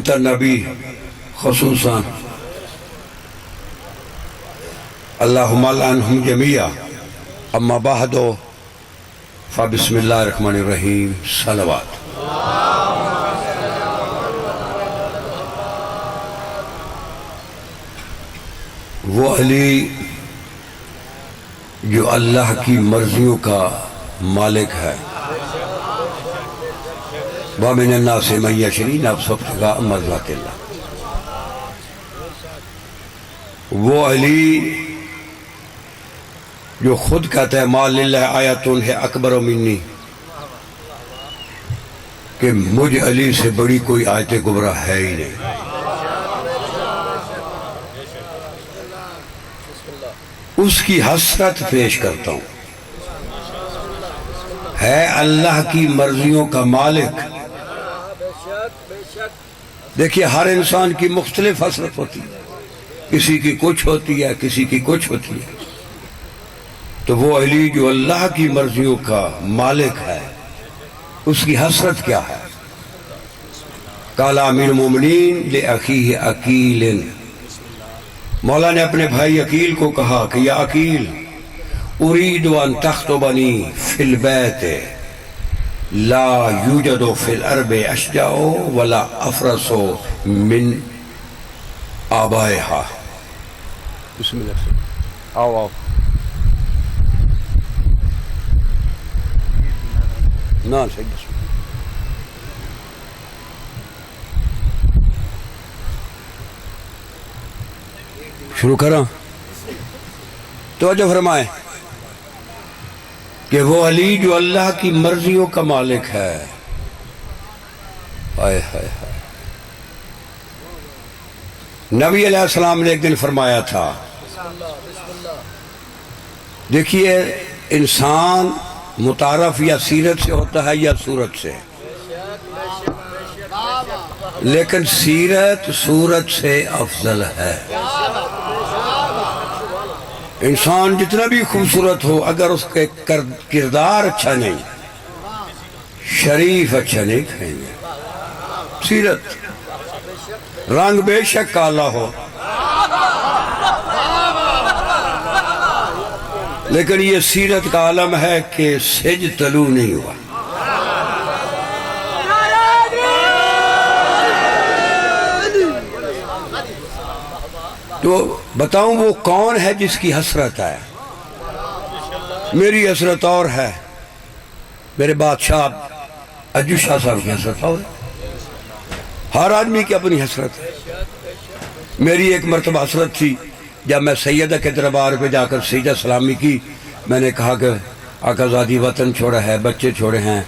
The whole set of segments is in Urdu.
ملتا نبی خصوصاً اللہم لعنہم جمیعا اما بعد فبسم اللہ الرحمن الرحیم صلوات۔ وہ علی جو اللہ کی مرضیوں کا مالک ہے، وَمِنَ النَّاسِ مَن يَشْرِي نَفْسَهُ ابْتِغَاءَ مَرْضَاتِ اللَّهِ۔ وہ علی جو خود کہتا ہے مَا لِلَّهِ آیَةٌ ہے اکبر منی، کہ مجھ علی سے بڑی کوئی آیت کبریٰ ہے ہی نہیں۔ اس کی حسرت پیش کرتا ہوں، ہے اللہ کی مرضیوں کا مالک۔ دیکھیے ہر انسان کی مختلف حسرت ہوتی ہے، کسی کی کچھ ہوتی ہے، کسی کی کچھ ہوتی ہے۔ تو وہ علی جو اللہ کی مرضیوں کا مالک ہے، اس کی حسرت کیا ہے؟ قال امیر المومنین لأخیہ عقیل، مولا نے اپنے بھائی عقیل کو کہا کہ یا عقیل اريد ان تخطبنی فی البیت لا یوجد فی الارض اشجع ولا افرس من آبائها۔ بسم اللہ سے آؤ آؤ نا صحیح بسم اللہ۔ شروع کرا توجہ فرمائے کہ وہ علی جو اللہ کی مرضیوں کا مالک ہے، آئے ہائے ہائے۔ نبی علیہ السلام نے ایک دن فرمایا تھا، دیکھیے انسان متعارف یا سیرت سے ہوتا ہے یا صورت سے، لیکن سیرت صورت سے افضل ہے۔ انسان جتنا بھی خوبصورت ہو، اگر اس کے کردار اچھا نہیں، شریف اچھا نہیں کہیں گے۔ سیرت رنگ بے شک کالا ہو، لیکن یہ سیرت کا عالم ہے کہ سج طلوع نہیں ہوا۔ تو بتاؤں وہ کون ہے جس کی حسرت ہے؟ میری حسرت اور ہے، میرے بادشاہ اجو شاہ صاحب کی حسرت اور ہے۔ ہر آدمی کی اپنی حسرت ہے۔ میری ایک مرتبہ حسرت تھی، جب میں سیدہ کے دربار پہ جا کر سجدہ سلامی کی، میں نے کہا کہ آقا زادی وطن چھوڑا ہے، بچے چھوڑے ہیں،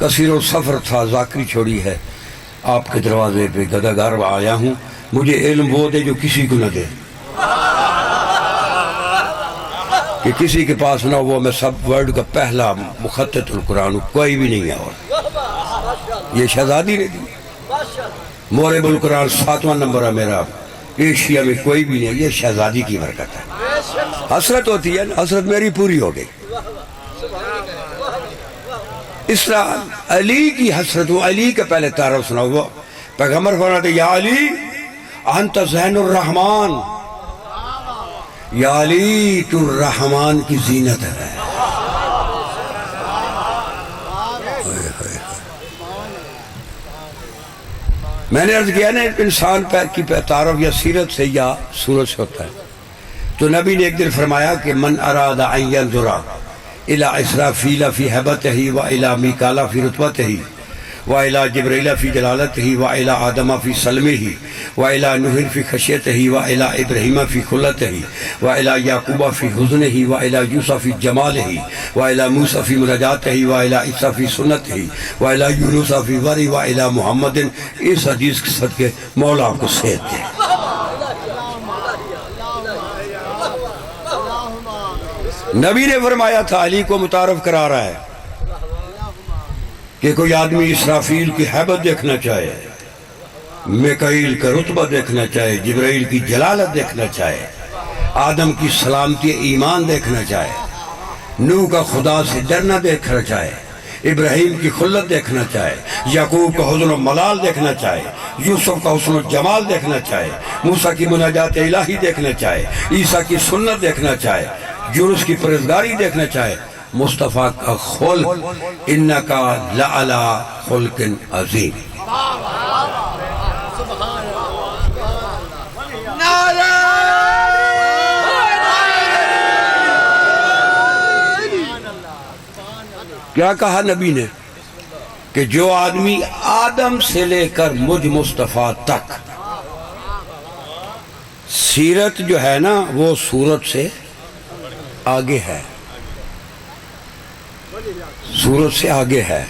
کثیر السفر تھا، ذاکری چھوڑی ہے، آپ کے دروازے پہ گداگار آیا ہوں، مجھے علم وہ دے جو کسی کو نہ دے، کہ کسی کے پاس نہ وہ میں سب ورلڈ کا پہلا مخطط القرآن ہوں، کوئی بھی نہیں ہے اور یہ شہزادی نے دی۔ مورب القرآن 7واں نمبر ہے میرا، ایشیا میں کوئی بھی نہیں، یہ شہزادی کی برکت ہے۔ حسرت ہوتی ہے، حسرت میری پوری ہو گئی۔ اس طرح علی کی حسرت، وہ علی کا پہلے تعارف سناؤ۔ وہ پیغمبر فرماتے یا علی انت زین الرحمن، یا علی تو الرحمن کی زینت ہے۔ میں نے عرض کیا نا انسان کی تعارف یا سیرت سے یا صورت سے ہوتا ہے، تو نبی نے ایک دن فرمایا کہ من اراد ان ينظر الى اسرافیل فی ہیبتہ والى میکال فی رتبتہ وَإِلَى جِبْرِيلَ فِي جَلَالَتِهِ وَإِلَى آدَمَ فِي صَلْمِهِ وَإِلَى نُوحٍ فِي خَشْيَتِهِ وَإِلَى إِبْرَاهِيمَ فِي خُلَّتِهِ وَإِلَى يَعْقُوبَ فِي حُزْنِهِ وَإِلَى يُوسُفَ فِي جَمَالِهِ وَإِلَى مُوسَى فِي مُنَاجَاتِهِ وَإِلَى عِیسیٰ فِی سُنَّتِهِ وَإِلَى یونس فِی وَرِی وَإِلَى محمد۔ اس حدیث کے صدقے مولا کو صحت دے۔ نبی نے فرمایا تھا، علی کو متعارف کرا رہا ہے کہ کوئی آدمی اسرافیل کی حیبت دیکھنا چاہے، میکائیل کا رتبہ دیکھنا چاہے، جبرائیل کی جلالت دیکھنا چاہے، آدم کی سلامتی ایمان دیکھنا چاہے، نوح کا خدا سے ڈرنا دیکھنا چاہے، ابراہیم کی خلت دیکھنا چاہے، یعقوب کا حسن و ملال دیکھنا چاہے، یوسف کا حسن و جمال دیکھنا چاہے، موسیٰ کی مناجات الہی دیکھنا چاہے، عیسیٰ کی سنت دیکھنا چاہے، یونس کی پرہیزگاری دیکھنا چاہے، مصطفیٰ کا خلق انکا لعلی خلق عظیم. کیا کہا نبی نے کہ جو آدمی آدم سے لے کر مجھ مصطفیٰ تک، سیرت جو ہے نا وہ صورت سے آگے ہے، صورت سے آگے ہے.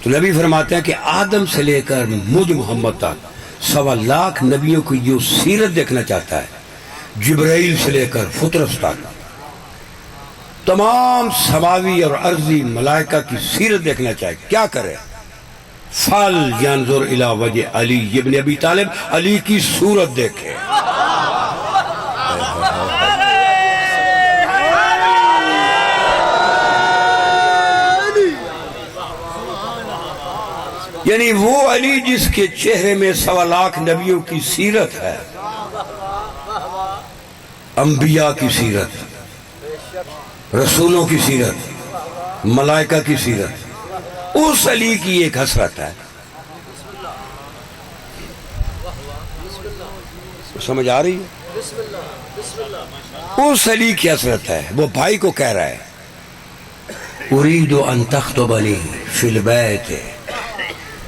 تو نبی فرماتے ہیں کہ آدم سے لے کر مجھ محمد تک 1.25 لاکھ نبیوں کی جو سیرت دیکھنا چاہتا ہے، جبرائیل سے لے کر فطرس تک تمام سماوی اور ارضی ملائکہ کی سیرت دیکھنا چاہے، کیا کرے؟ فَلْ يَنْظُرْ إِلَى وَجْهِ علی ابن ابی طالب، علی کی صورت دیکھے. یعنی وہ علی جس کے چہرے میں 1.25 لاکھ نبیوں کی سیرت ہے، انبیاء کی سیرت، رسولوں کی سیرت، ملائکہ کی سیرت، اس علی کی ایک حسرت ہے. سمجھ آ رہی ہے؟ اس علی کی حسرت ہے. وہ بھائی کو کہہ رہا ہے اريد ان تخطبني في البيت،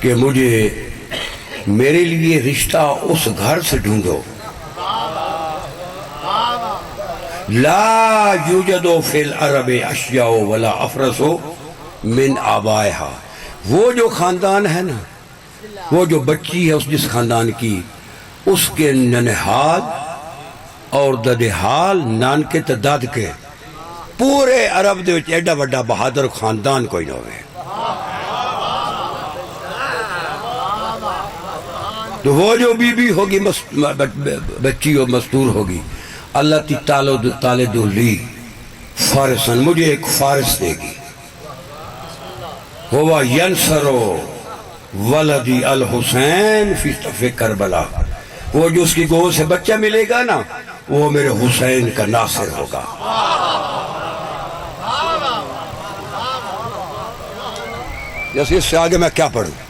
کہ مجھے میرے لیے رشتہ اس گھر سے ڈھونڈو. لا یوجد فی العرب اشیاء ولا افرس من آبائها، وہ جو خاندان ہے نا، وہ جو بچی ہے اس جس خاندان کی، اس کے ننہال اور ددہال نان کے تداد کے پورے عرب دے وچ ایڈا وڈا بہادر خاندان کوئی نہ ہوئے. تو وہ جو بی بی ہوگی بچی و مستور ہوگی، اللہ تی تالد لی فارسن، مجھے ایک فارس دے گی. ہوا ینصرو ولدی الحسین فی صف کربلا، وہ جو اس کی گود سے بچہ ملے گا نا وہ میرے حسین کا ناصر ہوگا. جیسے اس سے آگے میں کیا پڑھوں؟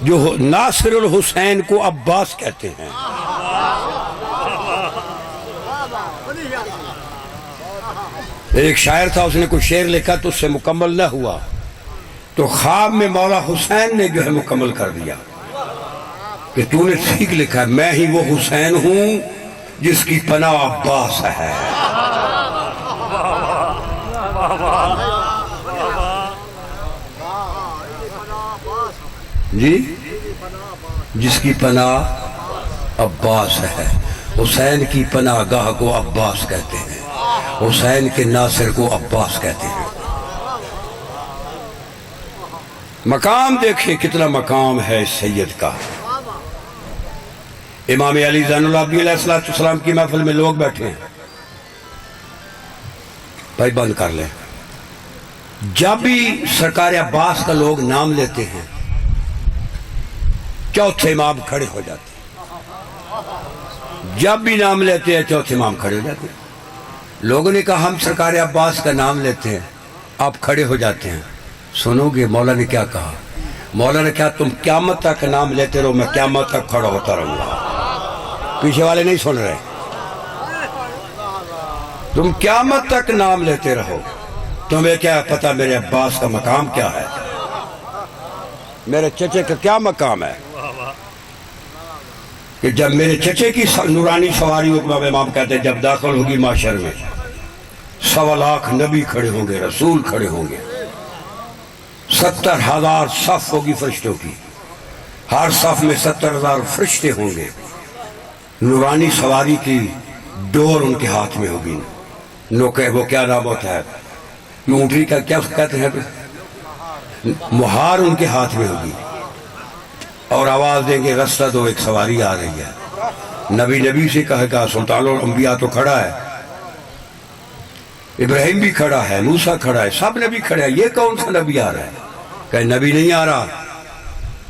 جو ناصر الحسین کو عباس کہتے ہیں. ایک شاعر تھا، اس نے کوئی شعر لکھا تو اس سے مکمل نہ ہوا، تو خواب میں مولا حسین نے جو ہے مکمل کر دیا کہ تو نے ٹھیک لکھا ہے، میں ہی وہ حسین ہوں جس کی پناہ عباس ہے. جی، جس کی پناہ عباس ہے. حسین کی پناہ گاہ کو عباس کہتے ہیں، حسین کے ناصر کو عباس کہتے ہیں. مقام دیکھیں کتنا مقام ہے اس سید کا. امام علی زین العابدین علیہ السلام کی محفل میں لوگ بیٹھے ہیں، بھائی بند کر لیں. جب بھی سرکار عباس کا لوگ نام لیتے ہیں چوتھے امام کھڑے ہو جاتے ہیں. جب بھی نام لیتے ہیں چوتھے امام کھڑے ہو جاتے ہیں. لوگوں نے کہا ہم سرکار عباس کا نام لیتے ہیں، آپ کھڑے ہو جاتے ہیں. سنو گے مولا نے کیا کہا؟ مولا نے کہا تم قیامت تک نام لیتے رہو، میں قیامت تک کھڑا ہوتا رہوں گا. پیچھے والے نہیں سن رہے. تم قیامت تک نام لیتے رہو. تمہیں کیا پتا میرے عباس کا مقام کیا ہے، میرے چچے کا کیا مقام ہے، کہ جب میرے چچے کی نورانی سواری امام کہتے ہیں جب داخل ہوگی معاشر میں 1.25 لاکھ نبی کھڑے ہوں گے، رسول کھڑے ہوں گے، 70,000 صف ہوگی فرشتوں کی، ہر صف میں 70,000 فرشتے ہوں گے. نورانی سواری کی ڈور ان کے ہاتھ میں ہوگی. وہ کیا نام ہوتا ہے، اونٹری کا کیا کہتے ہیں، مہار ان کے ہاتھ میں ہوگی، اور آواز دیں گے رستہ دو، ایک سواری آ رہی ہے. نبی سے کہے گا سلطان الانبیاء تو کھڑا ہے. ابراہیم بھی کھڑا ہے، موسیٰ کھڑا ہے، سب نبی کھڑا ہے، یہ کون سا نبی آ رہا ہے؟ کہ نبی نہیں آ رہا،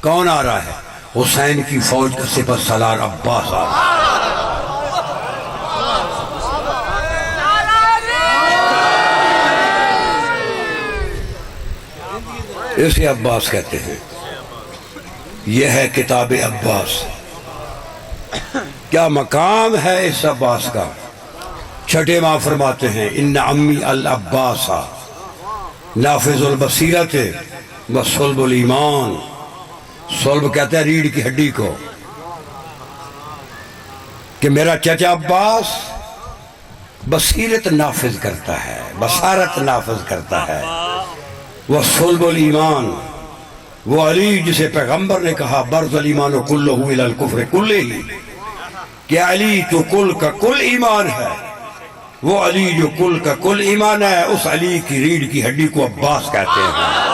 کون آ رہا ہے؟ حسین کی فوج کا سپہ سالار عباس آ رہا ہے۔ اسے عباس کہتے ہیں، یہ ہے کتاب عباس۔ کیا مقام ہے اس عباس کا؟ چھٹے ماں فرماتے ہیں ان عمی العباس نافذ البصیرت و صلب الایمان۔ صلب کہتا ہے ریڑھ کی ہڈی کو، کہ میرا چچا عباس بصیرت نافذ کرتا ہے، بصارت نافذ کرتا ہے، وہ صلب الایمان، وہ علی جسے پیغمبر نے کہا برز الایمان کلہ الی الکفر کلہ ہی، کہ علی تو کل کا کل ایمان ہے، وہ علی جو کل کا کل ایمان ہے، اس علی کی ریڑھ کی ہڈی کو عباس کہتے ہیں۔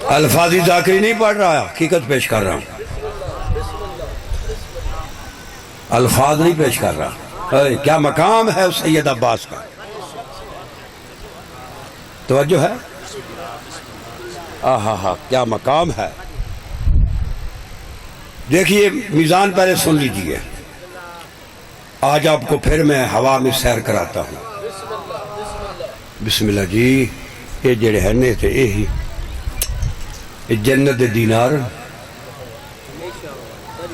الفاظی ذاکری نہیں پڑھ رہا، حقیقت پیش کر رہا ہوں، الفاظ نہیں پیش کر رہا۔ کیا مقام ہے اس سید عباس کا؟ توجہ ہے؟ آہا کیا مقام ہے۔ دیکھیے میزان پہلے سن لیجئے، آج آپ کو پھر میں ہوا میں سیر کراتا ہوں۔ بسم اللہ جی، یہ جڑے ہنے تھے یہی جنت دینار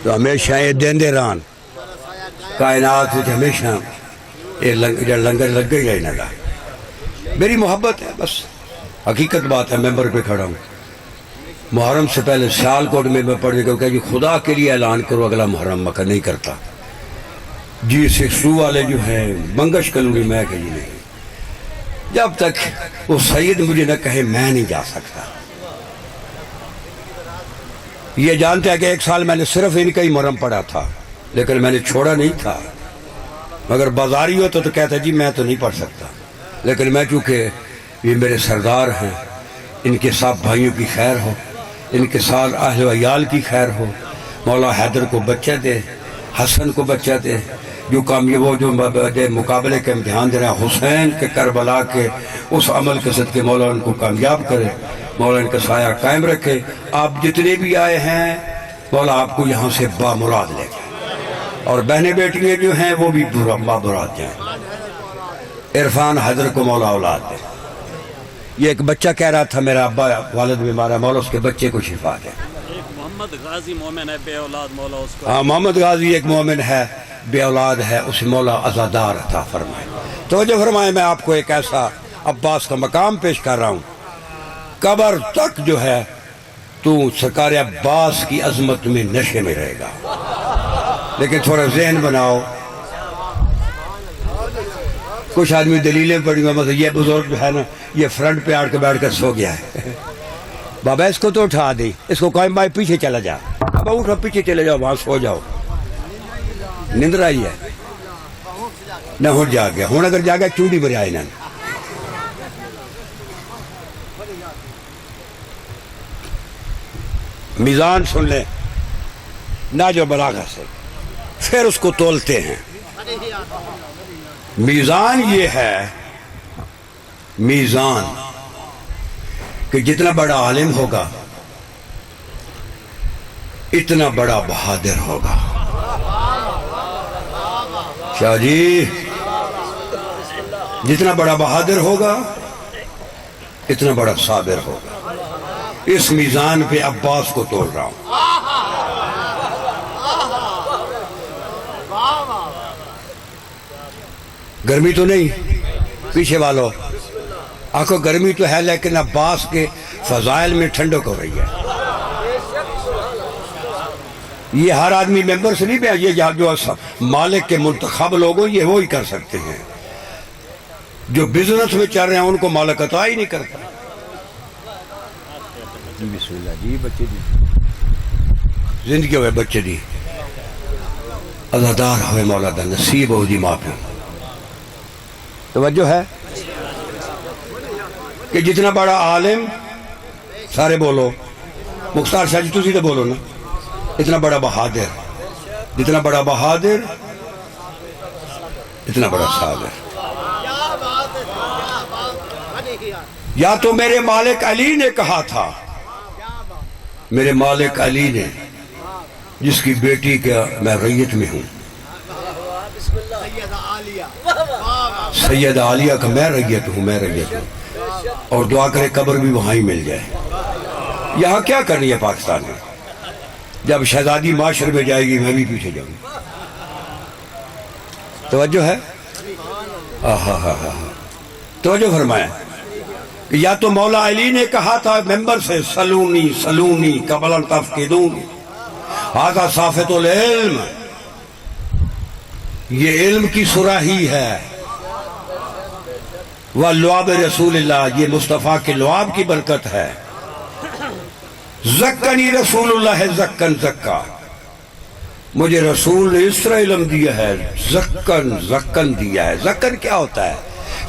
تو ہمیشہ یہ دیندے ران کائنات ہمیشہ یہ لنگر لگ گئی ہے انہاں دا۔ میری محبت ہے، بس حقیقت بات ہے، ممبر پہ کھڑا ہوں۔ محرم سے پہلے سیال کوٹ میں پڑھنے کو کہ جی خدا کے لیے اعلان کرو اگلا محرم مکہ نہیں کرتا جی، سکسو والے جو ہیں منگش کلوری، میں کہ جی نہیں، جب تک وہ سید مجھے نہ کہے میں نہیں جا سکتا۔ یہ جانتے ہیں کہ ایک سال میں نے صرف ان کا ہی محرم پڑھا تھا، لیکن میں نے چھوڑا نہیں تھا، مگر بازاری ہوتا تو کہتا جی میں تو نہیں پڑھ سکتا، لیکن میں چونکہ یہ میرے سردار ہیں، ان کے ساتھ بھائیوں کی خیر ہو، ان کے ساتھ اہل و عیال کی خیر ہو، مولا حیدر کو بچہ دے، حسن کو بچہ دے، جو وہ جو مقابلے کے امتحان دے رہا ہے، حسین کے کربلا کے اس عمل کے صدقے مولا ان کو کامیاب کرے، مولا ان کا سایہ قائم رکھے۔ آپ جتنے بھی آئے ہیں مولا آپ کو یہاں سے بامراد لے جائے، اور بہنیں بیٹیاں جو ہیں وہ بھی بامراد جائیں۔ عرفان حیدر کو مولا اولاد دے۔ یہ ایک بچہ کہہ رہا تھا میرا ابا والد بیمار ہے، مولا اس کے بچے کو شفا دے۔ محمد غازی مومن ہے بے اولاد، مولا اس کو۔ ہاں محمد غازی ایک مومن ہے بے اولاد ہے، اسے مولا عزادار عطا فرمائے۔ توجہ فرمائے، میں آپ کو ایک ایسا عباس کا مقام پیش کر رہا ہوں، قبر تک جو ہے تو سرکار عباس کی عظمت میں نشے میں رہے گا، لیکن تھوڑا ذہن بناؤ۔ کچھ آدمی دلیلیں پڑھی ہوئی، مطلب یہ بزرگ جو ہے نا یہ فرنٹ پہ آڑ کے بیٹھ کر سو گیا ہے، بابا اس کو تو اٹھا دی، اس کو قائم بھائی پیچھے چلا جا، بابا اٹھا پیچھے چلے جاؤ، وہاں سو جاؤ، نیندر آئی ہے نہ ہوں جا گیا، ہوں اگر جا گیا چونڈی بری آئی نا۔ میزان سن لیں ناج و بلاغہ سے، پھر اس کو تولتے ہیں۔ میزان یہ ہے، میزان کہ جتنا بڑا عالم ہوگا اتنا بڑا بہادر ہوگا۔ شاہ جی، جتنا بڑا بہادر ہوگا اتنا بڑا صابر ہوگا۔ اس میزان پہ عباس کو توڑ رہا ہوں۔ گرمی تو نہیں پیچھے والو آنکھوں، گرمی تو ہے لیکن عباس کے فضائل میں ٹھنڈک ہو رہی ہے۔ یہ ہر آدمی ممبر سے نہیں پہ، یہ جو مالک کے منتخب لوگوں یہ وہی کر سکتے ہیں، جو بزنس میں چل رہے ہیں ان کو مالک عطا ہی نہیں کرتا۔ بسم اللہ جی، بچے دی زندگی ہوئے، بچے دی عزادار ہوئے، مولا دا نصیب ہو دی ماں پہ۔ توجہ ہے کہ جتنا بڑا عالم سارے بولو مختار شاہ جی تسی تو بولو نا اتنا بڑا بہادر جتنا بڑا بہادر اتنا بڑا صابر یا تو میرے مالک علی نے کہا تھا میرے مالک علی نے جس کی بیٹی کا میں ریت میں ہوں سید عالیہ کا میں ریت ہوں اور دعا کرے قبر بھی وہاں ہی مل جائے یہاں کیا کرنی ہے پاکستان میں جب شہزادی معاشر میں جائے گی میں بھی پیچھے جاؤں گی توجہ ہے توجہ فرمائیں کہ یا تو مولا علی نے کہا تھا ممبر سے سلونی سلونی قبل ان تفقدونی ھذا صافت العلم یہ علم کی صراحی ہے وَلُعَابِ رسول اللہ یہ مصطفیٰ کے لعاب کی برکت ہے زکانی رسول اللہ زکن زکا مجھے رسول نے اس طرح علم دیا ہے زکن دیا ہے زکن کیا ہوتا ہے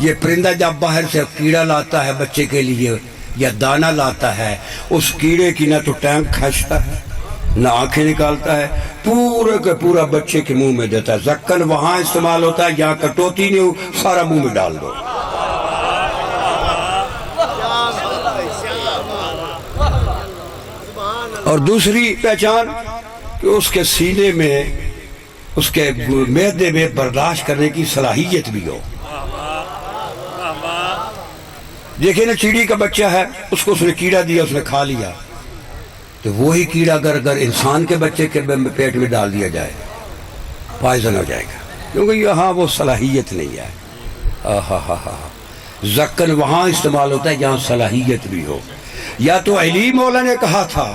یہ پرندہ جب باہر سے کیڑا لاتا ہے بچے کے لیے یا دانہ لاتا ہے اس کیڑے کی نہ تو ٹینک کھینچتا ہے نہ آنکھیں نکالتا ہے پورے کا پورا بچے کے منہ میں دیتا ہے زکن وہاں استعمال ہوتا ہے یہاں کٹوتی نہیں ہو سارا منہ میں ڈال دو اور دوسری پہچان کہ اس کے سینے میں اس کے معدے میں برداشت کرنے کی صلاحیت بھی ہو دیکھیں نا چیڑی کا بچہ ہے اس کو اس نے کیڑا دیا اس نے کھا لیا تو وہی کیڑا اگر انسان کے بچے کے پیٹ میں ڈال دیا جائے پائزن ہو جائے گا کیونکہ یہاں وہ صلاحیت نہیں ہے زکن وہاں استعمال ہوتا ہے جہاں صلاحیت بھی ہو یا تو علی مولا نے کہا تھا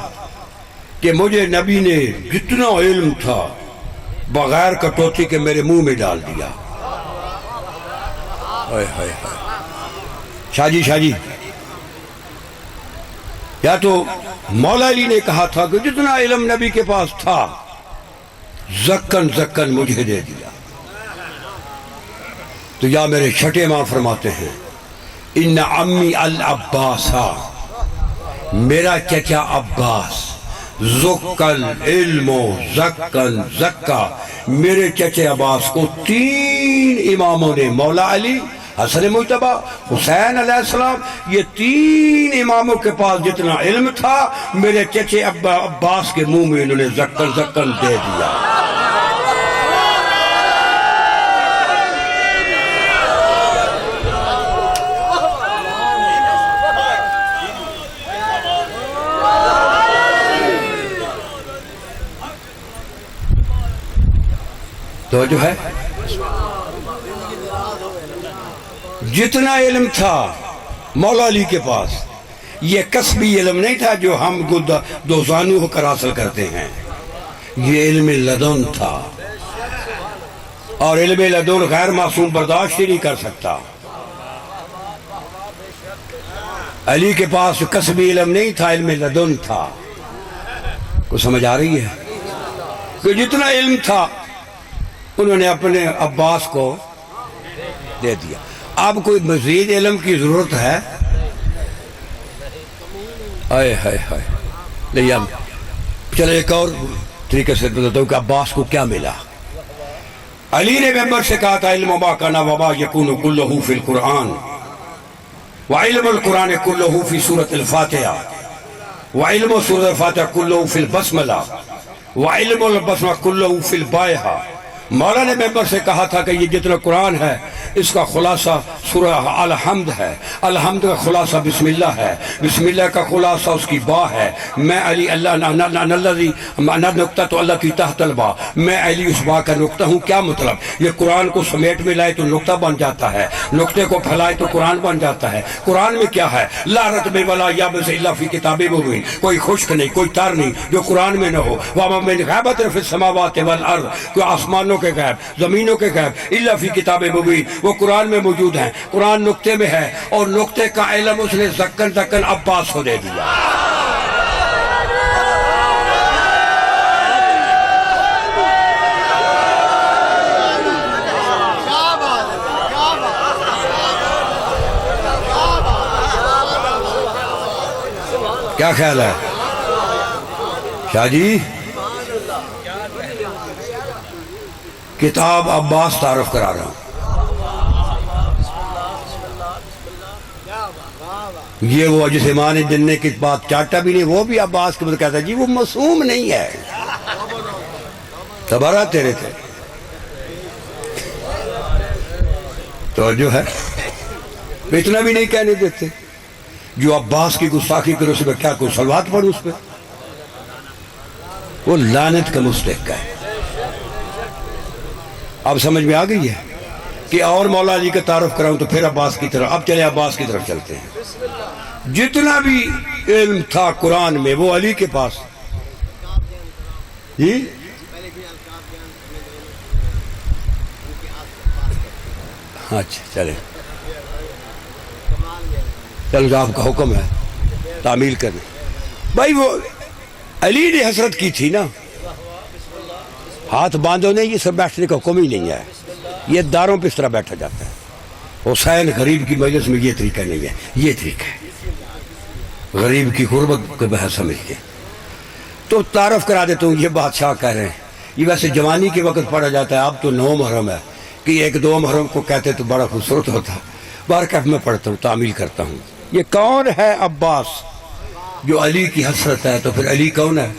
کہ مجھے نبی نے جتنا علم تھا بغیر کٹوتی کے میرے منہ میں ڈال دیا شاہ جی یا تو مولا علی نے کہا تھا کہ جتنا علم نبی کے پاس تھا زکن مجھے دے دیا تو یا میرے چھٹے ماں فرماتے ہیں ان امی العباسا میرا چچا عباس زکن علم و زکا میرے چچے عباس کو 3 اماموں نے مولا علی حسن مجتبی حسین علیہ السلام یہ 3 اماموں کے پاس جتنا علم تھا میرے چچے عباس کے منہ میں انہوں نے زکن دے دیا تو جو ہے جتنا علم تھا مولا علی کے پاس یہ کسبی علم نہیں تھا جو ہم دو زانو ہو کر حاصل کرتے ہیں یہ علم لدن تھا اور علم لدن غیر معصوم برداشت ہی نہیں کر سکتا علی کے پاس کسبی علم نہیں تھا علم لدن تھا کو سمجھ آ رہی ہے کہ جتنا علم تھا انہوں نے اپنے عباس کو دے دیا اب کوئی مزید علم کی ضرورت ہے چلے ایک اور طریقے سے بتاتا ہوں کہ عباس کو کیا ملا علی نے ممبر سے کہا تھا علم ما کان وما یکون کلہ فی القرآن وعلم القرآن کلہ فی سورۃ الفاتحہ وعلم سورۃ الفاتحہ کلہ فی البسملہ وعلم البسملہ کلہ فی البائحہ مولا نے ممبر سے کہا تھا کہ یہ جتنا قرآن ہے اس کا خلاصہ سورہ الحمد ہے الحمد کا خلاصہ بسم اللہ ہے بسم اللہ کا خلاصہ اس کی با ہے میں علی اللہ نقطہ تو اللہ کی تحت البا میں علی اس با کا نقطہ ہوں کیا مطلب یہ قرآن کو سمیٹ میں لائے تو نقطہ بن جاتا ہے نقطے کو پھیلائے تو قرآن بن جاتا ہے قرآن میں کیا ہے لا رتب ولا یابس الا فی کتاب مبین کوئی خشک نہیں کوئی تر نہیں جو قرآن میں نہ ہو وما من غیبۃ فی السماوات والارض کوئی آسمانوں کے غیب زمینوں کے غیب الا فی کتاب مبین وہ قرآن میں موجود ہیں قرآن نقطے میں ہے اور نقطے کا علم اس نے زکن عباس کو دے دیا کیا خیال ہے شاہ جی؟ کتاب عباس تعارف کرا رہا ہوں. یہ وہ جسے ماں نے جننے کی بات چاٹا بھی نہیں، وہ بھی عباس کے مطلب کہتا ہے جی وہ معصوم نہیں ہے. تبارہ تیرے تھے تو جو ہے اتنا بھی نہیں کہنے دیتے. جو عباس کی گستاخی کرو اس پہ کیا کوئی صلوات پڑھو اس پہ؟ وہ لعنت کا مستحق ہے. اب سمجھ میں آ گئی ہے کہ اور مولا علی کا تعارف کراؤں تو پھر عباس کی طرف. اب چلے عباس کی طرف چلتے ہیں. جتنا بھی علم تھا قرآن میں وہ علی کے پاس. جی اچھا چلے چلو آپ کا حکم ہے تعمیل کرنے. بھائی وہ علی نے حسرت کی تھی نا. ہاتھ باندھو نہیں، یہ سب بیٹھنے کا حکم ہی نہیں ہے. یہ داروں پہ اس طرح بیٹھا جاتا ہے. حسین غریب کی مجلس میں یہ طریقہ نہیں ہے، یہ طریقہ ہے غریب کی غربت کو بحث سمجھ کے. تو تعارف کرا دیتا ہوں. یہ بادشاہ کہہ رہے ہیں یہ ویسے جوانی کے وقت پڑھا جاتا ہے. اب تو 9 محرم ہے کہ ایک 2 محرم کو کہتے تو بڑا خوبصورت ہوتا. بارکف میں پڑھتا ہوں، تعمیل کرتا ہوں. یہ کون ہے عباس جو علی کی حسرت ہے؟ تو پھر علی کون ہے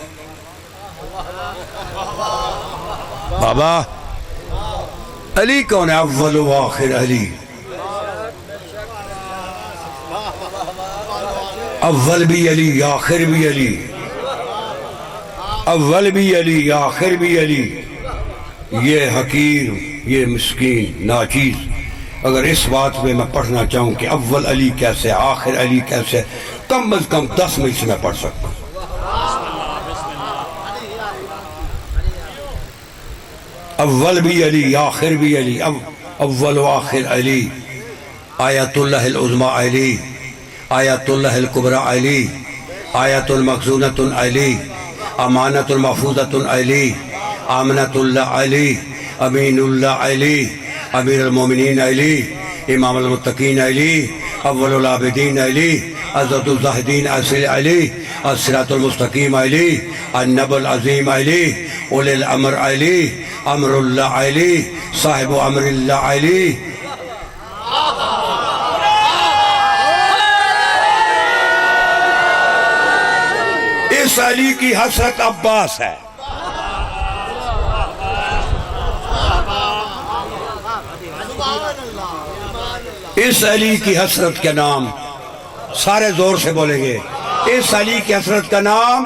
بابا؟ علی کون ہے؟ اول و آخر علی. اول بھی علی آخر بھی علی. اول بھی علی آخر بھی علی. یہ حقیر، یہ مسکین ناچیز اگر اس بات میں پڑھنا چاہوں کہ اول علی کیسے آخر علی کیسے، کم از کم 10 میں اس میں پڑھ سکتا ہوں. اول بھی علی آخر بھی علی. اول و آخر علی. آیت اللہ العظمی علی. آیت اللہ الکبری علی. آیت المخزونۃ علی. امانت المحفوظۃ علی. آمنت اللہ علی. امین اللہ علی. امیر المومنین علی. امام المتقین علی. اول العابدین علی. عزت الزاہدین اصل علی. الصراط المستقیم علی. النبی العظیم علی. اولی الامر علی. امر اللہ علی. صاحب امر اللہ علی. اس علی کی حسرت عباس ہے. اس علی کی حسرت کا نام سارے زور سے بولیں گے. اس علی کی حسرت کا نام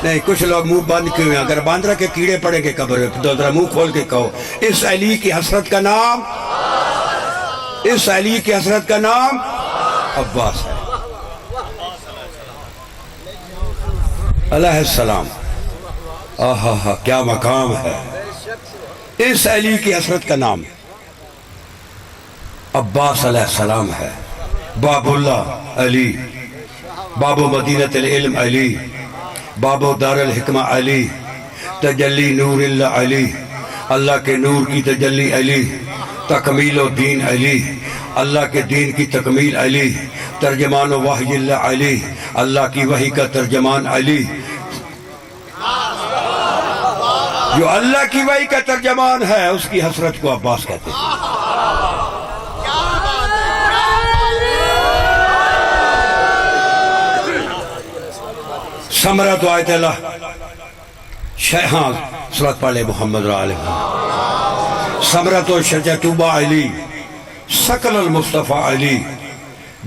نہیں. کچھ لوگ منہ بند کیے ہیں، اگر باندھ رکھ کے کیڑے پڑیں گے قبر میں ذرا منہ کھول کے کہو اس علی کی حسرت کا نام. اس علی کی حسرت کا نام عباس ہے علیہ السلام. آہا کیا مقام ہے. اس علی کی حسرت کا نام عباس علیہ السلام ہے. باب اللہ علی. باب مدینۃ العلم علی. باب دار الحکمہ علی. تجلی نور اللہ علی. اللہ کے نور کی تجلی علی. تکمیل و دین علی. اللہ کے دین کی تکمیل علی. ترجمان و وحی اللہ علی. اللہ کی وحی کا ترجمان علی. جو اللہ کی وحی کا ترجمان ہے اس کی حسرت کو عباس کہتے ہیں. ثمرۃ آیت اللہ شیخان صلوات پڑھ لے محمد علیہ. ثمرۃ و شجاعت علی. ثقل المصطفیٰ علی.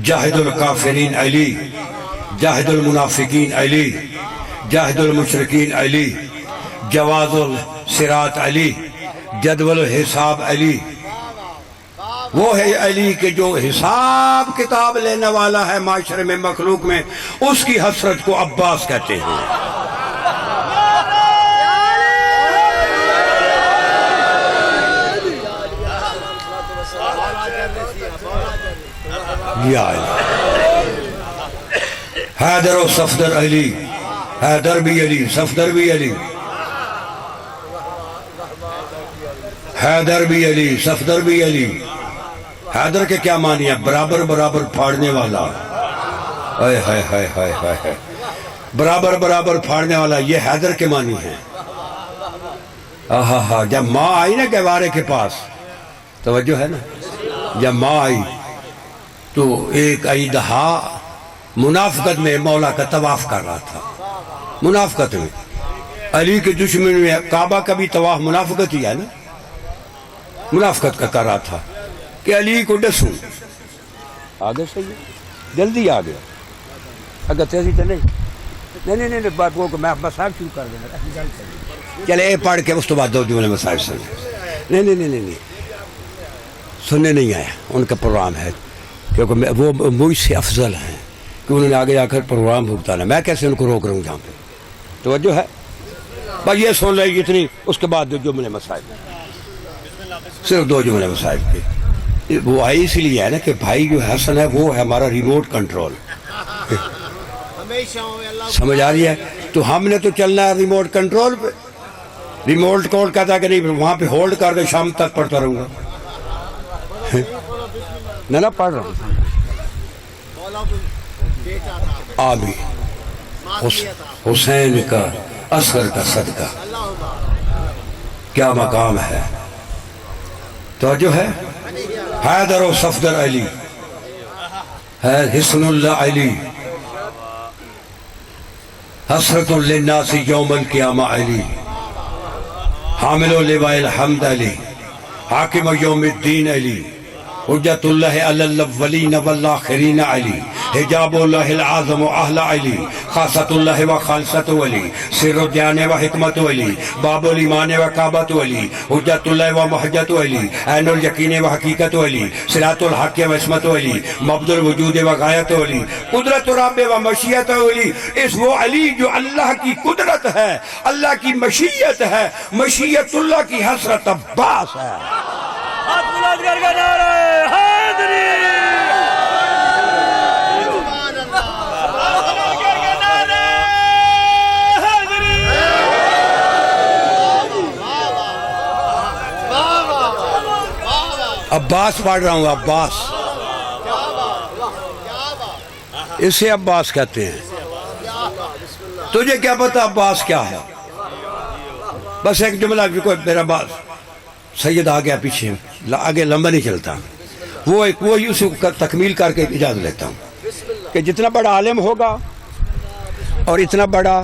جاہد الکافرین علی. جاہد المنافقین علی. جاہد المشرکین علی. جواز الصراط علی. جدول الحساب علی. وہ ہے علی کے جو حساب کتاب لینے والا ہے معاشرے میں مخلوق میں، اس کی حسرت کو عباس کہتے ہیں. یا حیدر و صفدر علی. حیدر بھی علی، صفدر بھی علی. حیدر بھی علی، صفدر بھی علی. حیدر کے کیا معنی ہے؟ برابر برابر پھاڑنے والا. ہائے ہائے ہائے ہائے ہائے ہائے، برابر برابر پھاڑنے والا یہ حیدر کے معنی ہے۔ آہا، جب ماں آئی نا گہوارے کے پاس، توجہ ہے نا، جب ماں آئی تو ایک ایدہا منافقت میں مولا کا طواف کر رہا تھا، منافقت میں۔ علی کے دشمن میں کعبہ کا بھی طواف منافقت ہی ہے نا، منافقت کا کر رہا تھا کہ علی کو ڈسوں آگے صحیح ہے، جلدی آ گیا، اگر تیزی تو نہیں بات وہ کہ میں مسائل شروع کر دینا، چلے اے پڑھ کے اس تو بعد دو جملے مسائل سنیں۔ نہیں سننے نہیں آیا، ان کا پروگرام ہے، کیونکہ وہ مجھ سے افضل ہیں کہ انہوں نے آگے جا کر پروگرام بھگتانا، میں کیسے ان کو روک رہا ہوں جہاں پہ، توجہ ہے، بس یہ سن لیں اتنی، اس کے بعد دو جملے مسائل، صرف دو جملے مسائل کے۔ وہ آئی اس لیے ہے نا کہ بھائی جو حسن ہے وہ ہے ہمارا ریموٹ کنٹرول، سمجھ آ رہی ہے؟ تو ہم نے تو چلنا ہے ریموٹ کنٹرول پہ، ریموٹ کنٹرول کہتا ہے کہ نہیں وہاں پہ ہولڈ کر کے شام تک پڑھتا رہوں گا، نہ پڑھ رہا ہوں۔ آمین، حسین کا اصغر کا صدقہ کیا مقام ہے، توجہ ہے؟ حیدر و صفدر علی ہے، حسن اللہ علی، حسرت للناس یوم القیامہ علی، حامل لواء الحمد علی، حاکم یوم الدین علی، حجت اللہ علی الاولین والآخرین علی، حجاب اللہ العظم و اہل علی، خاصت اللہ و خالصت علی، سر الجان و حکمت علی، باب الایمان و کعبت علی، حجت اللہ و محجت علی، عین الیقین و حقیقت علی، صراط الحق و عصمت علی، مبد الوجود و غایت علی، قدرت رب و مشیت علی۔ اس وہ علی جو اللہ کی قدرت ہے، اللہ کی مشیت ہے، مشیت اللہ کی حسرت عباس ہے۔ ہاتھ بلند کر کے نعرہ حیدری، عباس پڑھ رہا ہوں، عباس، اسے عباس کہتے ہیں۔ تجھے کیا پتا عباس کیا ہے؟ بس ایک جملہ کوئی میرا باس سید آ گیا پیچھے، آگے لمبا نہیں چلتا، وہ اسی کو تکمیل کر کے اجازت لیتا ہوں کہ جتنا بڑا عالم ہوگا اور اتنا بڑا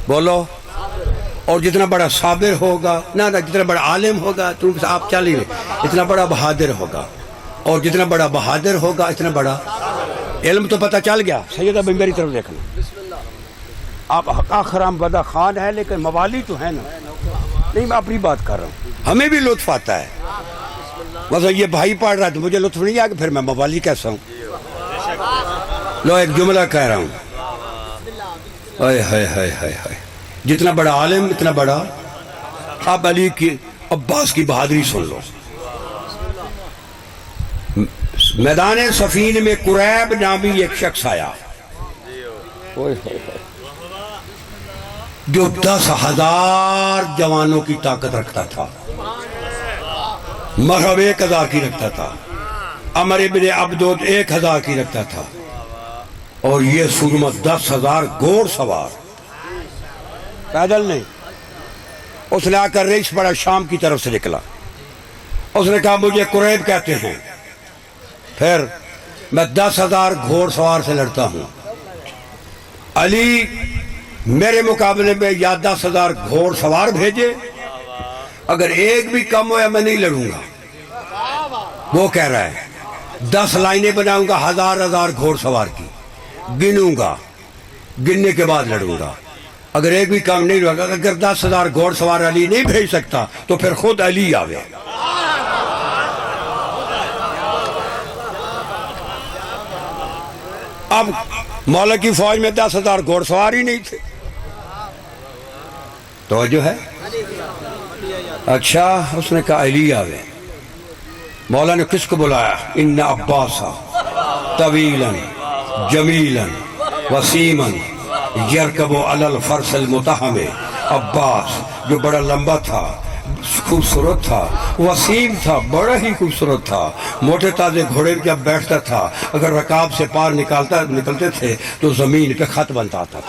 بولو، اور جتنا بڑا صابر ہوگا، نہ جتنا بڑا عالم ہوگا تم آپ چل ہی نہیں، اتنا بڑا بہادر ہوگا، اور جتنا بڑا بہادر ہوگا اتنا بڑا علم۔ تو پتہ چل گیا، سید اب میری طرف دیکھنا، آپ آخرام بدہ خان ہے لیکن موالی تو ہے نا، نہیں میں اپنی بات کر رہا ہوں، ہمیں بھی لطف آتا ہے، مثلا یہ بھائی پڑھ رہا ہے تو مجھے لطف نہیں آیا کہ پھر میں موالی کیسا ہوں۔ لو ایک جملہ کہہ رہا ہوں، ہائے ہائے ہائے ہائے ہائے، جتنا بڑا عالم اتنا بڑا۔ اب علی کی عباس کی بہادری سن لو۔ میدان صفین میں قریب نامی ایک شخص آیا جو 10,000 جوانوں کی طاقت رکھتا تھا، مرحب 1,000 کی رکھتا تھا، عمر ابن عبدود 1,000 کی رکھتا تھا، اور یہ سورما 10,000 گھوڑ سوار، پیدل نہیں۔ اس نے آ کر ریس پڑا، شام کی طرف سے نکلا، اس نے کہا مجھے قریب کہتے ہیں، پھر میں 10,000 گھوڑ سوار سے لڑتا ہوں، علی میرے مقابلے میں یا 10,000 گھوڑ سوار بھیجے، اگر ایک بھی کم ہو یا میں نہیں لڑوں گا۔ وہ کہہ رہا ہے 10 لائنیں بناؤں گا 1,000 گھوڑ سوار کی، گنوں گا، گننے کے بعد لڑوں گا، اگر ایک بھی کام نہیں ہوگا۔ اگر 10,000 گھوڑ سوار علی نہیں بھیج سکتا تو پھر خود علی آوے۔ اب مولا کی فوج میں 10,000 گھوڑ سوار ہی نہیں تھے، توجہ ہے؟ اچھا، اس نے کہا علی آوے۔ مولا نے کس کو بلایا؟ ان عباسا طویلا جمیلا وسیما یرکب علی الفرس المتحم، عباس جو بڑا لمبا تھا، خوبصورت تھا، وسیم تھا، بڑا ہی خوبصورت تھا. موٹے تازے گھوڑے پہ جب بیٹھتا تھا اگر رکاب سے پار نکلتے تھے تو زمین پہ خط بنتا تھا.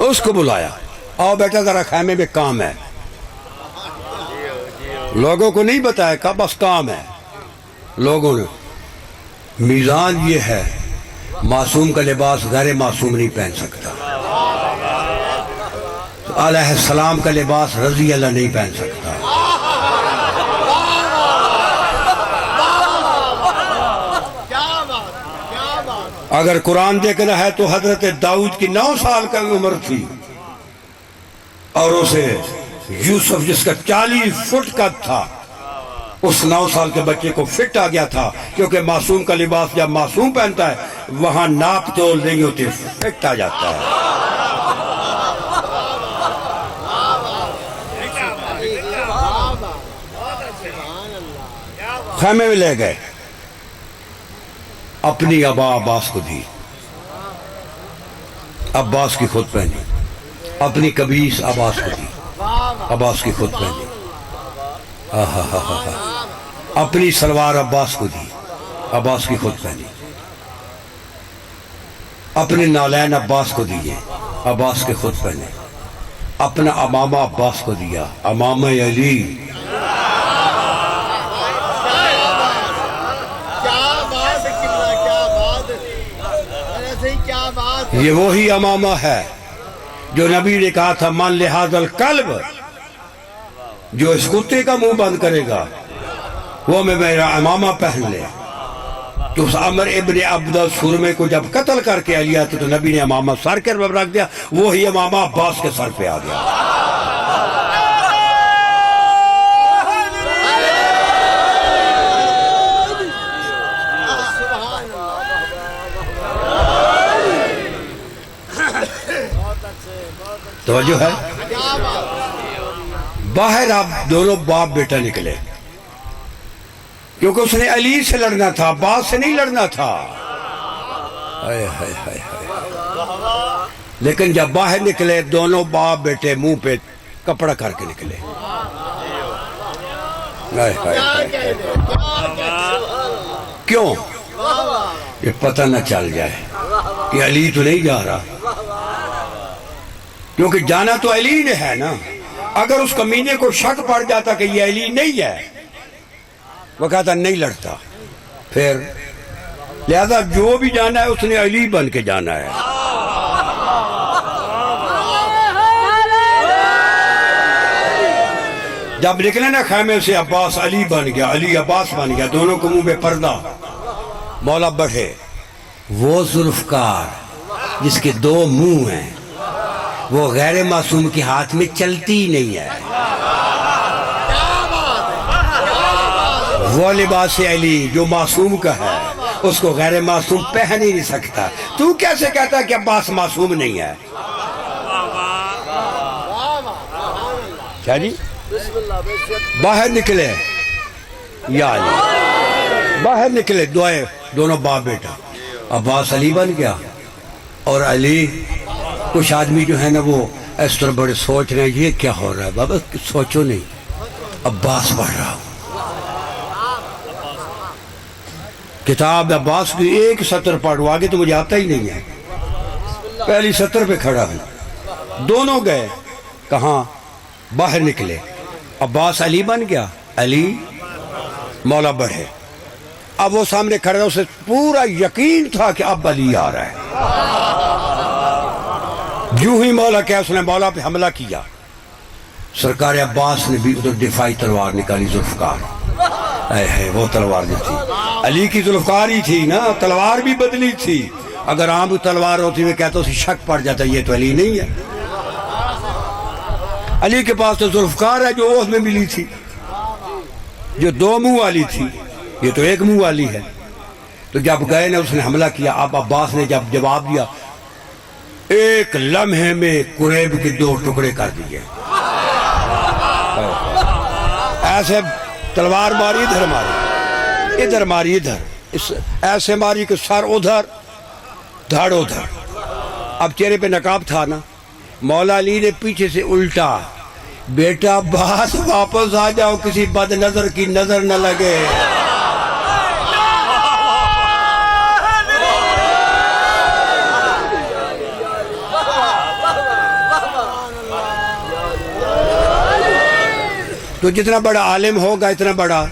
اس کو بلایا، آؤ بیٹا ذرا خیمے میں کام ہے. لوگوں کو نہیں بتایا کہ بس کام ہے. لوگوں نے میزان یہ ہے، معصوم کا لباس غیر معصوم نہیں پہن سکتا. علیہ السلام کا لباس رضی اللہ نہیں پہن سکتا. اگر قرآن دیکھنا ہے تو حضرت داؤد کی 9 سال کا عمر تھی اور اسے یوسف جس کا 40 فٹ کا تھا اس 9 سال کے بچے کو فٹ آ گیا تھا، کیونکہ معصوم کا لباس جب معصوم پہنتا ہے وہاں ناپ تول نہیں ہوتی، فٹ آ جاتا ہے. خیمے میں لے گئے، اپنی ابا عباس کو دی، عباس کی خود پہنی. اپنی قمیص عباس کو دی، عباس کی خود پہنی. اپنی سلوار عباس کو دی، عباس کی خود پہنی. اپنے نالین عباس کو دیے، عباس کے خود پہنے. اپنا امامہ عباس کو دیا، امامہ علی. یہ وہی امامہ ہے جو نبی نے کہا تھا من لحاظ القلب، جو اس کتے کا منہ بند کرے گا وہ میں میرا امامہ پہن لے. تو اس عمر ابن عبدہ سرمے کو جب قتل کر کے علی آتے تو نبی نے امامہ سر کے رب رکھ دیا، وہی امامہ عباس کے سر پہ آ گیا. توجہ ہے؟ باہر آپ دونوں باپ بیٹا نکلے، کیونکہ اس نے علی سے لڑنا تھا، عباس سے نہیں لڑنا تھا. لیکن جب باہر نکلے دونوں باپ بیٹے منہ پہ کپڑا کر کے نکلے. کیوں؟ یہ پتہ نہ چل جائے کہ علی تو نہیں جا رہا، کیونکہ جانا تو علی نے ہے نا. اگر اس کمینے کو شک پڑ جاتا کہ یہ علی نہیں ہے، وہ کہتا نہیں لڑتا. پھر لہذا جو بھی جانا ہے اس نے علی بن کے جانا ہے. جب نکلے نا خیمے سے عباس علی بن گیا، علی عباس بن گیا، دونوں کو منہ میں پردہ. مولا بڑھے وہ ذوالفقار جس کے 2 منہ ہیں، وہ غیر معصوم کے ہاتھ میں چلتی نہیں ہے. وہ لباس علی جو معصوم کا ہے اس کو غیر معصوم پہن ہی نہیں سکتا. تو کیسے کہتا کہ عباس معصوم نہیں ہے؟ کیا جی؟ باہر نکلے یا علی، باہر نکلے دونوں باپ بیٹا. عباس علی بن گیا اور علی. کچھ آدمی جو ہے نا وہ اس طرح بڑے سوچ رہے ہیں یہ کیا ہو رہا ہے. بابا سوچو نہیں، عباس پڑھ رہا ہوں. کتاب عباس کی 1 سطر پڑھو، آگے تو مجھے آتا ہی نہیں ہے. پہلی سطر پہ کھڑا ہوں. دونوں گئے کہاں؟ باہر نکلے. عباس علی بن گیا، علی مولا بڑھے. اب وہ سامنے کھڑا، اسے پورا یقین تھا کہ اب علی آ رہا ہے. جو ہی مولا کیا اس نے مولا پہ حملہ کیا. سرکار عباس نے بھی ادھر دفاعی تلوار نکالی. ذوالفقار ہے وہ تلوار جو تھی علی کی ذوالفقار ہی تھی نا، تلوار بھی بدلی تھی. اگر عام تلوار ہوتی میں کہتا اسے شک پڑ جاتا یہ تو علی نہیں ہے. علی کے پاس تو ذوالفقار ہے جو عہد میں ملی تھی، جو 2 منہ والی تھی، یہ تو 1 منہ والی ہے. تو جب گئے نا اس نے حملہ کیا. اب عباس نے جب جواب دیا 1 لمحے میں قریب کے 2 ٹکڑے کر دیے. ایسے تلوار ماری ادھر ماری ادھر ماری ادھر ایسے ماری کہ سر ادھر دھڑ ادھر. اب چہرے پہ نقاب تھا نا. مولا علی نے پیچھے سے الٹا بیٹا بس واپس آ جاؤ کسی بد نظر کی نظر نہ لگے. تو جتنا بڑا عالم ہوگا اتنا بڑا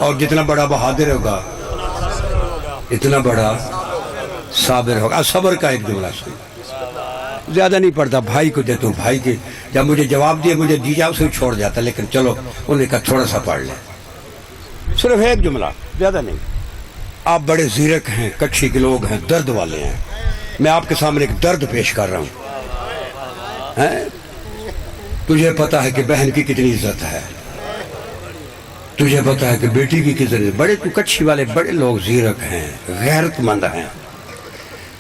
اور جتنا بڑا بہادر ہوگا اتنا بڑا صابر ہوگا. صبر کا ایک جملہ سن زیادہ نہیں پڑھتا بھائی کو دیتا ہوں بھائی کے جب مجھے جواب دیا مجھے دیا اسے چھوڑ جاتا لیکن چلو انہوں نے کہا تھوڑا سا پڑھ لیں صرف ایک جملہ زیادہ نہیں. آپ بڑے زیرک ہیں کچھی کے لوگ ہیں درد والے ہیں. میں آپ کے سامنے ایک درد پیش کر رہا ہوں. تجھے پتا ہے کہ بہن کی کتنی عزت ہے تجھے پتا ہے کہ بیٹی کی کتنی عزت. بڑے تو کچھی والے بڑے لوگ زیرک ہیں غیرت مند ہیں.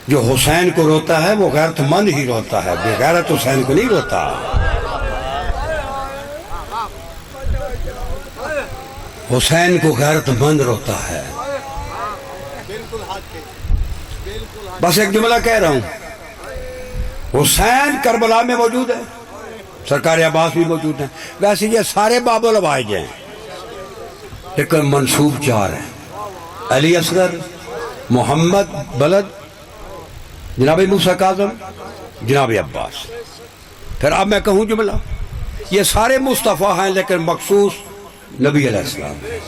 جو حسین کو روتا ہے وہ غیرت مند ہی روتا ہے بے غیرت حسین کو نہیں روتا. حسین کو غیرت مند روتا ہے. بس ایک جملہ کہہ رہا ہوں حسین کربلا میں موجود ہے سرکار عباس بھی موجود ہیں. ویسے یہ سارے باب العوائج ہیں لیکن منصوب چار ہیں. علی اصغر محمد بلد جناب موسیٰ کاظم جناب عباس. پھر اب میں کہوں جملہ یہ سارے مصطفیٰ ہیں لیکن مخصوص نبی علیہ السلام ہے.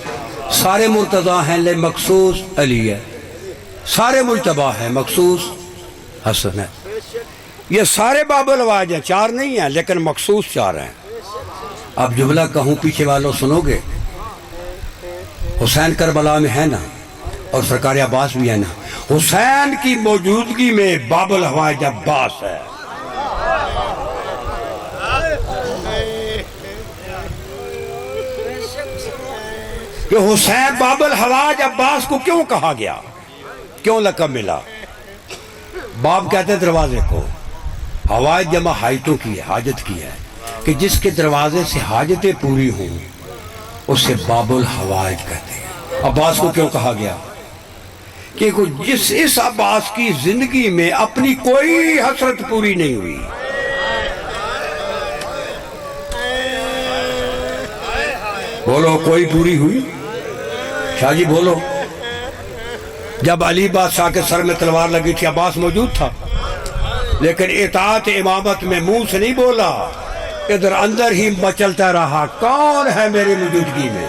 سارے مرتضیٰ ہیں لیکن مخصوص علی ہے. سارے مجتبیٰ ہیں مخصوص حسن ہے. یہ سارے باب العوائج ہیں چار نہیں ہیں لیکن مخصوص چار ہیں. اب جملہ کہوں پیچھے والوں سنو گے. حسین کربلا میں ہے نا اور سرکار عباس بھی ہے نا. حسین کی موجودگی میں باب العوائج عباس ہے. کہ حسین باب العوائج عباس کو کیوں کہا گیا کیوں لقب ملا. باب کہتے ہیں دروازے کو حوائج جمع حاجتوں کی ہے حاجت کی ہے کہ جس کے دروازے سے حاجتیں پوری ہوں اسے باب الحوائج کہتے ہیں. عباس کو کیوں کہا گیا کہ جس اس عباس کی زندگی میں اپنی کوئی حسرت پوری نہیں ہوئی. بولو کوئی پوری ہوئی شاہ جی بولو. جب علی بادشاہ کے سر میں تلوار لگی تھی عباس موجود تھا لیکن اطاعت امامت میں منہ سے نہیں بولا ادھر اندر ہی مچلتا رہا کون ہے میری موجودگی میں.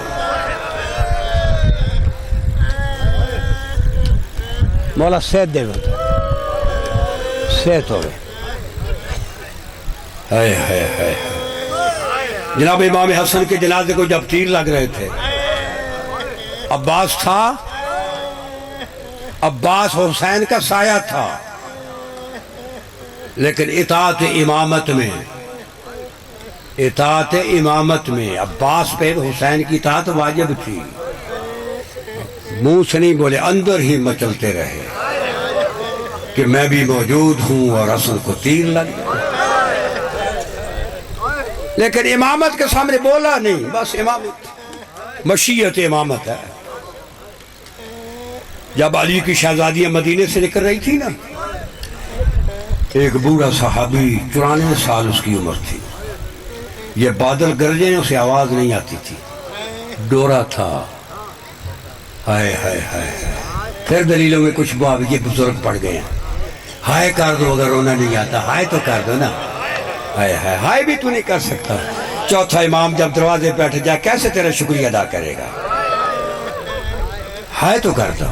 مولا سید دے سید ہو گئے. جناب امام حسن کے جنازے کو جب تیر لگ رہے تھے عباس تھا. عباس حسین کا سایہ تھا لیکن اطاعت امامت میں عباس پہ حسین کی اطاعت واجب تھی. منہ سے نہیں بولے اندر ہی مچلتے رہے کہ میں بھی موجود ہوں اور حسن کو تیر لگ گیا لیکن امامت کے سامنے بولا نہیں. بس امامت مشیت امامت ہے. جب علی کی شہزادیاں مدینے سے نکل رہی تھی نا ایک بوڑھا صحابی 94 سال اس کی عمر تھی. یہ بادل گرجے اسے آواز نہیں آتی تھی ڈورا تھا. ہائے ہائے ہائے. پھر دلیلوں میں کچھ باب یہ بزرگ پڑ گئے ہیں. ہائے کر دو اگر رونا نہیں آتا ہائے تو کر دو نا. ہائے ہائے ہائے بھی تو نہیں کر سکتا. چوتھا امام جب دروازے بیٹھ جائے کیسے تیرا شکریہ ادا کرے گا. ہائے تو کر دو.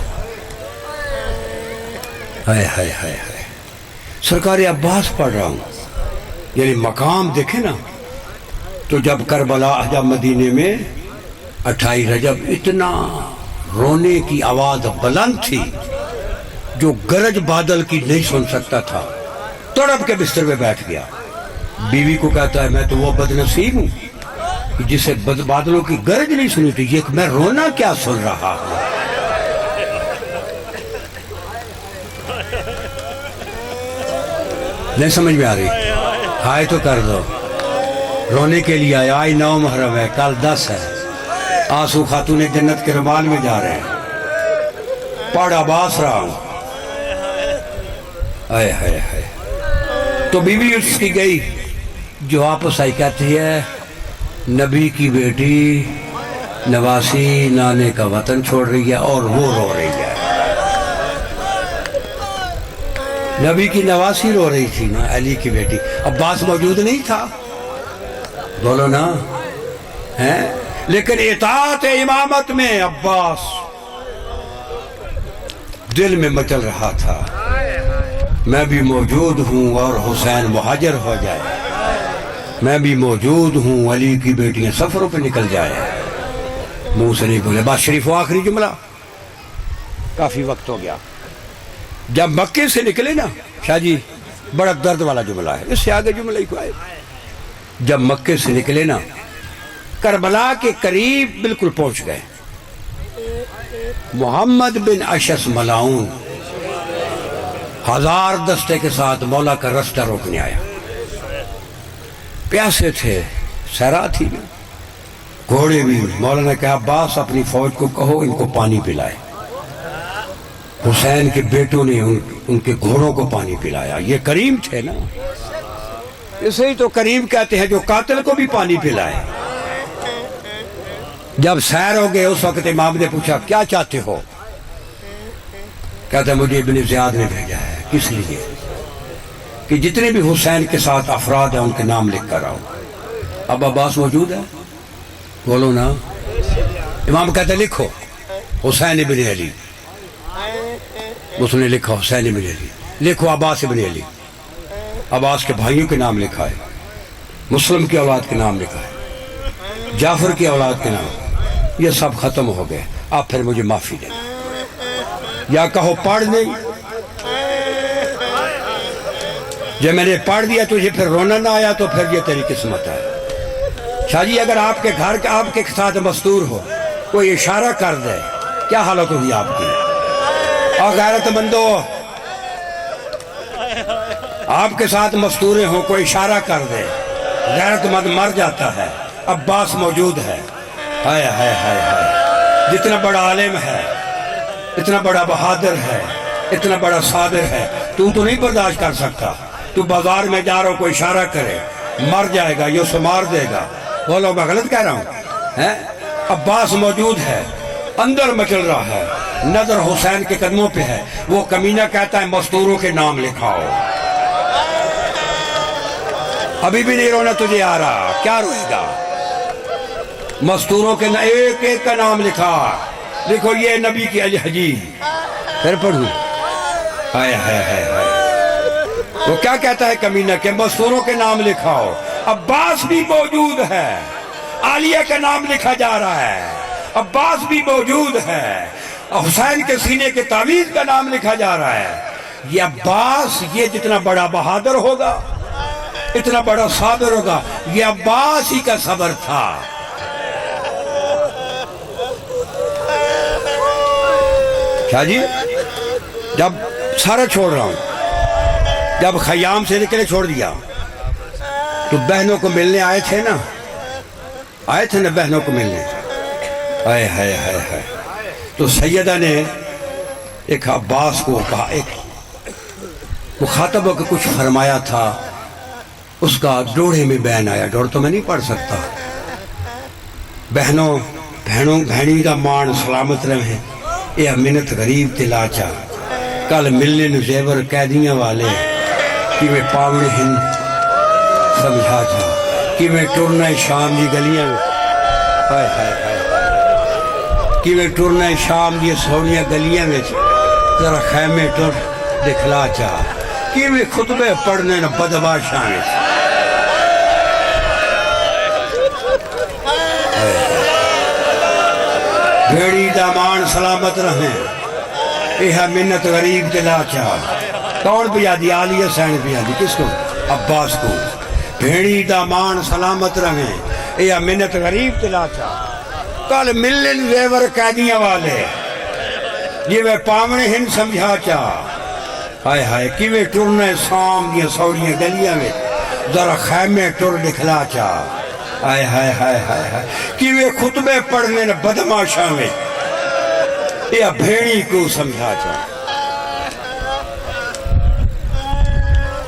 ہائے ہائے ہائے ہائے. سرکار عباس پڑھ رہا ہوں یعنی مقام دیکھیں نا. تو جب کربلا جب مدینے میں 28 رجب اتنا رونے کی آواز بلند تھی جو گرج بادل کی نہیں سن سکتا تھا. تڑپ کے بستر میں بیٹھ گیا. بیوی کو کہتا ہے میں تو وہ بد نصیب ہوں جسے بادلوں کی گرج نہیں سنی تھی. یہ میں رونا کیا سن رہا ہوں. نہیں سمجھ میں آ رہی. ہائے تو کر دو. رونے کے لیے آیا، آج 9 محرم ہے، کل 10 ہے، آنسو خاتون جنت کے رومال میں جا رہے ہیں، پڑھ عباس رہا ہوں، آئے ہائے ہائے۔ تو بیوی اس کی گئی، جو واپس آئی کہتی ہے نبی کی بیٹی نواسی نانے کا وطن چھوڑ رہی ہے اور وہ رو رہی ہے۔ نبی کی نواسی رو رہی تھی نا، علی کی بیٹی، عباس موجود نہیں تھا، بولو نا، ہیں؟ لیکن اطاعت امامت میں عباس دل میں مچل رہا تھا، میں بھی موجود ہوں اور حسین مہاجر ہو جائے، میں بھی موجود ہوں، علی کی بیٹیاں سفروں پہ نکل جائے، منہ سے نہیں بولے۔ بات شریف و آخری جملہ، کافی وقت ہو گیا۔ جب مکے سے نکلے نا شاہ جی، بڑا درد والا جملہ ہے، اس سے آگے جملہ ہی کو آئے۔ جب مکے سے نکلے نا، کربلا کے قریب بالکل پہنچ گئے، محمد بن اشعث ملعون 1000 دستے کے ساتھ مولا کا رستہ روکنے آیا، پیاسے تھے، صحرا تھی، گھوڑے بھی۔ مولا نے کہا عباس اپنی فوج کو کہو ان کو پانی پلائے۔ حسین کے بیٹوں نے ان کے گھوڑوں کو پانی پلایا، یہ کریم تھے نا، اسے ہی تو کریم کہتے ہیں جو قاتل کو بھی پانی پلائے۔ جب سیر ہو گئے اس وقت امام نے پوچھا کیا چاہتے ہو؟ کہتا مجھے ابن زیاد نے بھیجا ہے، کس لیے؟ کہ جتنے بھی حسین کے ساتھ افراد ہیں ان کے نام لکھ کر آؤ۔ اب عباس موجود ہے؟ بولو نا۔ امام کہتا لکھو حسین ابن علی، اس نے لکھا حسین ابن علی، لکھو عباس ابن علی، عباس کے بھائیوں کے نام لکھا ہے، مسلم کی اولاد کے نام لکھا ہے، جعفر کی اولاد کے نام، یہ سب ختم ہو گئے، آپ پھر مجھے معافی دیں، یا کہو پڑھ نہیں، جب میں نے پڑھ دیا تجھے پھر رونا نہ آیا تو پھر یہ تیری قسمت ہے۔ شاہ جی اگر آپ کے گھر کے آپ کے ساتھ مستور ہو، کوئی اشارہ کر دے، کیا حالت ہوگی آپ کی؟ اور غیرت مندو، آپ کے ساتھ مستورے ہوں، کوئی اشارہ کر دے، غیرت مند مر جاتا ہے۔ عباس موجود ہے، ہائے ہائے ہائے ہائے، جتنا بڑا عالم ہے، اتنا بڑا بہادر ہے، اتنا بڑا صابر ہے، تو نہیں برداشت کر سکتا۔ تو بازار میں جا رہا ہو، کوئی اشارہ کرے، مر جائے گا، یہ اسے مار دے گا۔ بولو میں غلط کہہ رہا ہوں؟ عباس موجود ہے، اندر مچل رہا ہے، نظر حسین کے قدموں پہ ہے، وہ کمینہ کہتا ہے مستوروں کے نام لکھاؤ۔ ابھی بھی نہیں رونا تجھے آ رہا، کیا روئے گا؟ مستوروں کے ایک ایک کا نام لکھا، لکھو یہ نبی کی الحجی، پھر پڑھوں، ہائے ہائے ہائے ہائے۔ وہ کیا کہتا ہے کمینہ کہ مستوروں کے نام لکھاؤ۔ عباس بھی موجود ہے، عالیہ کا نام لکھا جا رہا ہے، عباس بھی موجود ہے، حسین کے سینے کے تعویذ کا نام لکھا جا رہا ہے۔ یہ عباس، یہ جتنا بڑا بہادر ہوگا، اتنا بڑا صابر ہوگا، یہ عباس ہی کا صبر تھا۔ شاہ جی جب سارا چھوڑ رہا ہوں، جب خیام سے نکلے چھوڑ دیا تو بہنوں کو ملنے آئے تھے نا، آئے تھے نا بہنوں کو ملنے، ہائے ہائے ہائے ہائے۔ تو سیدہ نے ایک عباس کو کہا، ایک مخاطب کو کچھ فرمایا تھا، اس کا ڈوڑے میں بیان آیا، ڈوڑ تو میں نہیں پڑھ سکتا۔ بہنوں بہنی دا مان سلامت رہے، اے منت غریب تلاچا، کل ملنے نو زیور قیدیاں والے، کہ میں پاوڑے ہن سمجھا جا، کہ میں ٹرنا شام دی گلیاں میں، ہائے ہائے ہائے، کہ میں ٹرنا شام دی سونیاں گلیاں میں، ذرا خیمے ٹر دکھلا چاہ، کہ میں خطبے پڑھنے نہ بدباشاں میں، بھیڑی دامان سلامت رہیں، یہ منت غریب دلا چاہ۔ کون پہ یادی؟ عالیہ سین پہ یادی، کس کو؟ عباس کو۔ بھیڑی دامان سلامت رہیں، یہ منت غریب دلا چاہ، کل ملن زیور قیدیاں والے، یہ میں پامنے ہن سمجھا چاہ، ہائے ہائے کیویں ٹرنے سام دیا سوڑیاں گلیاں میں، ذرا خیمے ٹر دکھلا چاہ۔ ہائے ہائے ہائے ہائے ہائے کہ وہ خطبے پڑھنے بدماشاں میں یہ بھیڑی کو سمجھا چاہتا